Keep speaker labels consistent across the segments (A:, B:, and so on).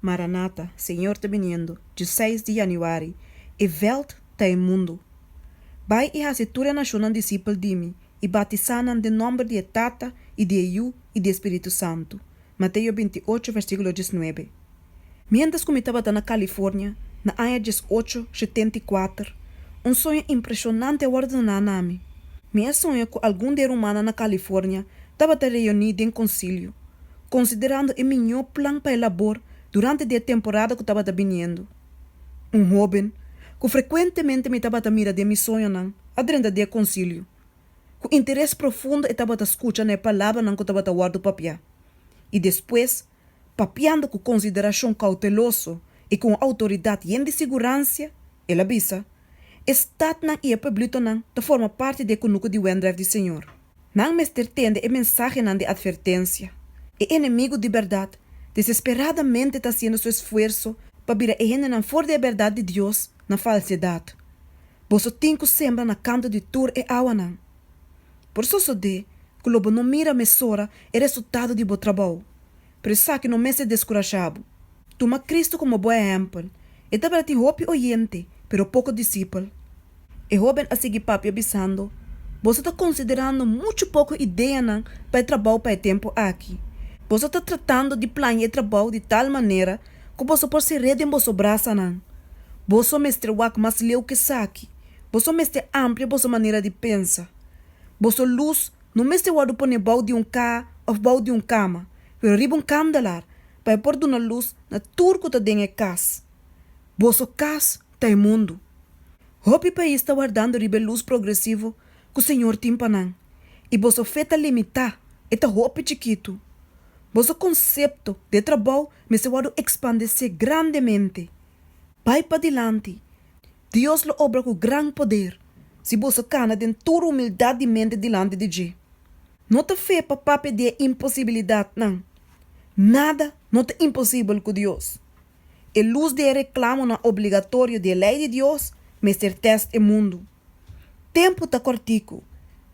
A: Maranata, Senhor te viniendo, de 6 de januari, e Welt te mundo. Vai e hasitura nacional discípulo de mim, e batizanan de nome de Tata, e de Iu, e de Espírito Santo. Mateus 28, versículo 19. Mientras que eu estava na Califórnia, na ano 1874, sonho impressionante ordenou na mim. Meu sonho que algum ser humano na Califórnia estava reunido em concílio, considerando o melhor plano para elaborar durante a temporada que estava vindo. Jovem que frequentemente me estava mirando de meu sonho adentro do concílio, com interesse profundo estava escutando a palavra que estava guardando papel. E depois, papiando com consideração cauteloso e com autoridade e de segurança, ele avisa, está na e publica de forma parte do conuco de Wendrive do Senhor. Não me entende a mensagem de advertência. O inimigo de verdade desesperadamente está fazendo seu esforço para virar a gente fora da verdade de Deus na falsidade. Você tem que sembrar na canto de tur e água. Por isso que o lobo não mira a mesura e resultado de bom trabalho. Por isso que não me se descorajado. Toma Cristo como bom exemplo. E dá para ti hope oyente, pero pouco discípulo. E jovem a seguir papi avisando, você está considerando muito pouco ideia para trabalho para o tempo aqui. Você está tratando de planear trabalho de tal maneira que você pode ser rede em vosso braço. Você mestre wak mais leu que saque. Você mestre amplia vossa maneira de pensar. Vossa luz não mestre wadu pone bau de carro ou bau de cama, pero riba candelar para pôr uma luz na turco ta dengue casa. Vosso casa tá em mundo. Hopi país está guardando riba luz progressivo que o Senhor timpanang. E vosso feta limitar eta hopi chiquito. Vosso conceito de trabalho me se wadu expandir-se grandemente. Vai para dilante. Deus lo obra com grande poder. Se você cana de toda humildade de mente dilante de Deus. Não te fé para papi de impossibilidade, não. Nada não é impossível com Deus. A luz de reclamo na obrigatório de lei de Deus me certeza o mundo. Tempo está cortico.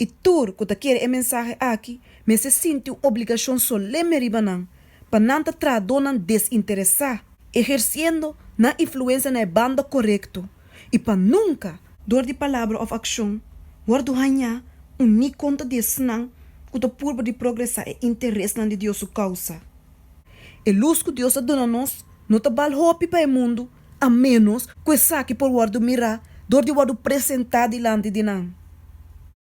A: E tu que quer a mensagem aqui, me se sente obrigação solene ribanan, para não te tradonan desinteressar, exercendo na influência na banda correto, e para nunca, door de palavra ou ação, guardo hanha ni conta de snang, que te purba de progressar e interesse na de Deus sua causa. E luz que Deus dona nos, não te bal hopi para o mundo, a menos que saque por guardo mirar, door de guardo apresentar diante de nang.